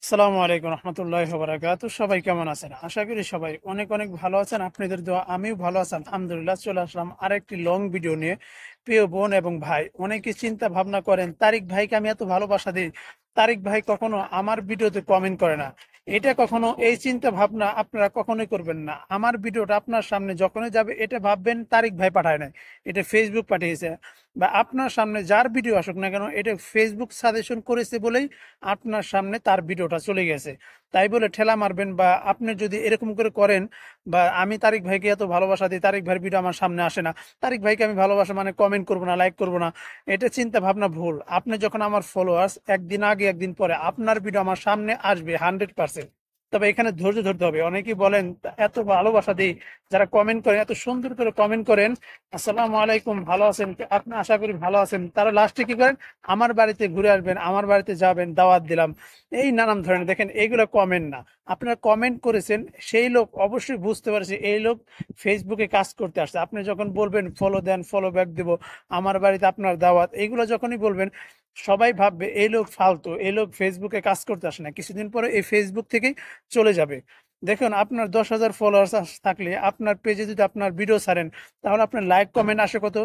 আসসালামু আলাইকুম রহমতুল্লাহ বারাকাতু। সবাই কেমন আছেন? আশা করি সবাই অনেক অনেক ভালো আছেন। আপনাদের দোয়া আমিও ভালো আছি আলহামদুলিল্লাহ। চলে আসলাম আরেকটি লং ভিডিও নিয়ে। প্রিয় বোন এবং ভাই, অনেকে চিন্তা ভাবনা করেন তারিক ভাইকে আমি এত ভালোবাসা দিই, তারিক ভাই কখনো আমার ভিডিওতে কমেন্ট করে না। এটা কখনো, এই চিন্তা ভাবনা আপনারা কখনোই করবেন না। আমার ভিডিওটা আপনার সামনে যখনই যাবে এটা ভাববেন তারিক ভাই পাঠায় নাই, এটা ফেসবুক পাঠিয়েছে। বা আপনার সামনে যার ভিডিও আসুক না কেন, এটা ফেসবুক সাজেশন করেছে বলেই আপনার সামনে তার ভিডিওটা চলে গেছে। তাই বলে ঠেলা মারবেন, বা আপনি যদি এরকম করে করেন, বা আমি তারিক ভাইকে এত ভালোবাসা দিই, তারিক ভাইয়ের ভিডিও আমার সামনে আসে না, তারিক ভাইকে আমি ভালোবাসা মানে কমেন্ট করবো না, লাইক করবো না, এটা চিন্তা ভাবনা ভুল। আপনি যখন আমার ফলোয়ার্স, একদিন আগে একদিন পরে আপনার ভিডিও আমার সামনে আসবে 100%। তবে এখানে ধৈর্য ধরতে হবে। অনেকেই বলেন এত ভালোবাসা দিই, যারা কমেন্ট করেন এত সুন্দর করে কমেন্ট করেন, আসসালামু আলাইকুম, ভালো আছেন আপনি, আশা করি ভালো আছেন, তারা লাস্টে কি করেন, আমার বাড়িতে ঘুরে আসবেন, আমার বাড়িতে যাবেন, দাওয়াত দিলাম, এই নানান ধরনের। দেখেন এইগুলো কমেন্ট না। আপনারা কমেন্ট করেছেন, সেই লোক অবশ্যই বুঝতে পারছে এই লোক ফেসবুকে কাজ করতে আসছে। আপনি যখন বলবেন ফলো দেন, ফলো ব্যাক দিব, আমার বাড়িতে আপনার দাওয়াত, এইগুলো যখনই বলবেন সবাই ভাববে এই লোক ফালতু, এই লোক ফেসবুকে কাজ করতে আসে না। কিছুদিন পরে এই ফেসবুক থেকেই চলে যাবে। দেখুন, আপনার 10,000 ফলোয়ার্স থাকলে আপনার পেজে যদি আপনার ভিডিও ছাড়েন, তাহলে আপনার লাইক কমেন্ট আসে কত?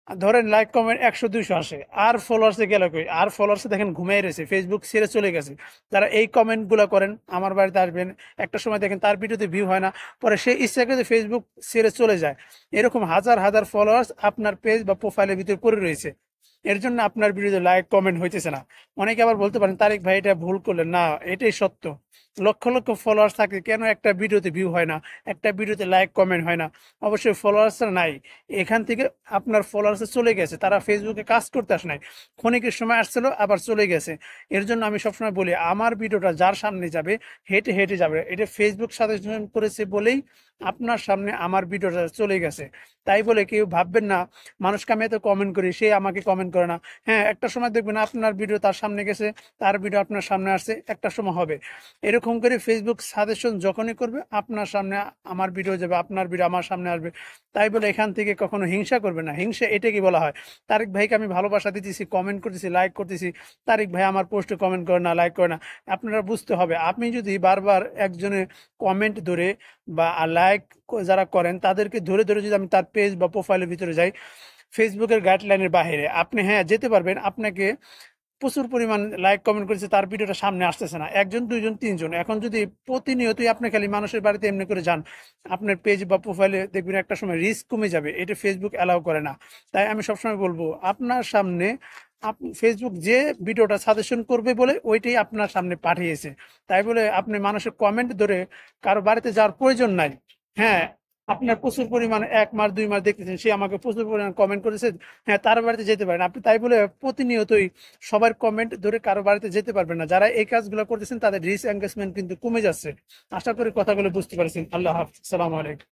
ধরেন লাইক কমেন্ট 100-200 আসে, আর ফলোয়ার্সে গেল কই? আর ফলোয়ার্সে দেখেন ঘুমিয়ে রয়েছে, ফেসবুক ছেড়ে চলে গেছে। যারা এই কমেন্ট গুলা করেন, আমার বাড়িতে আসবেন, একটা সময় দেখেন তার ভিডিওতে ভিউ হয় না, পরে সে ইচ্ছা করে ফেসবুক ছেড়ে চলে যায়। এরকম হাজার হাজার ফলোয়ার্স আপনার পেজ বা প্রোফাইলের ভিতরে পড়ে রয়েছে। এর জন্য আপনার ভিডিওতে লাইক কমেন্ট হইতেছে না। অনেকে আবার বলতে পারেন তারিক ভাই এটা ভুল করলেন, না এটাই সত্য। লক্ষ লক্ষ ফলোয়ার্স থাকে, কেন একটা ভিডিওতে ভিউ হয় না, একটা ভিডিওতে লাইক কমেন্ট হয় না? অবশ্যই ফলোয়ার্সরা নাই, এখান থেকে আপনার ফলোয়ার্স চলে গেছে, তারা ফেসবুকে কাজ করতে আসে নাই, ক্ষণিকের সময় আসছিল আবার চলে গেছে। এর জন্য আমি সবসময় বলি আমার ভিডিওটা যার সামনে যাবে, হেঁটে হেঁটে যাবে। এটা ফেসবুক সাজেশন করেছে বলেই আপনার সামনে আমার ভিডিওটা চলে গেছে। তাই বলে কেউ ভাববেন না মানুষকে আমি এত কমেন্ট করি, সে আমাকে কমেন্ট করে না। হ্যাঁ, একটা সময় দেখবেন আপনার ভিডিও তার সামনে গেছে, তার ভিডিও আপনার সামনে আসছে, একটা সময় হবে। এরকম করে ফেসবুক সাজেশন যখনই করবে আপনার সামনে আমার ভিডিও যাবে, আপনার ভিডিও আমার সামনে আসবে। তাই বলে এখান থেকে কখনো হিংসা করবে না। হিংসা এটাকে বলা হয়। তারিক ভাইকে আমি ভালোবাসা দিতেছি, কমেন্ট করতেছি, লাইক করতেছি, তারিক ভাই আমার পোস্টে কমেন্ট করে না, লাইক করে না। আপনারা বুঝতে হবে, আপনি যদি বারবার একজনের কমেন্ট ধরে বা লাইক যারা করেন তাদেরকে ধরে ধরে যদি আমি তার পেজ বা প্রোফাইলের ভিতরে যাই, ফেসবুকের গাইডলাইনের বাইরে আপনি হ্যাঁ যেতে পারবেন, আপনাকে প্রচুর পরিমাণ লাইক কমেন্ট করেছে, তার ভিডিওটা সামনে আসতেছে না, একজন দুইজন তিনজন। এখন যদি প্রতিনিয়তই আপনি খালি মানুষের বাড়িতে এমনি করে যান, আপনার পেজ বা প্রোফাইলে দেখবেন একটা সময় রিস্ক কমে যাবে, এটা ফেসবুক অ্যালাউ করে না। তাই আমি সবসময় বলবো আপনার সামনে ফেসবুক যে ভিডিওটা সাজেশন করবে বলে ওইটাই আপনার সামনে পাঠিয়েছে। তাই বলে আপনি মানুষের কমেন্ট ধরে কারো বাড়িতে যাওয়ার প্রয়োজন নাই। হ্যাঁ, আপনার প্রচুর পরিমাণ 1 মাস 2 মাস দেখতেছেন, সে আমাকে প্রচুর পরিমাণ কমেন্ট করেছে, হ্যাঁ তার বাড়িতে যেতে পারেন আপনি। তাই বলে প্রতিনিয়তই সবার কমেন্ট ধরে কারো বাড়িতে যেতে পারবেন না। যারা এই কাজগুলো করতেছেন তাদের রিচ এঙ্গেজমেন্ট কিন্তু কমে যাচ্ছে। আশা করি কথাগুলো বুঝতে পারছেন। আল্লাহ হাফিজ, সালাম আলাইকুম।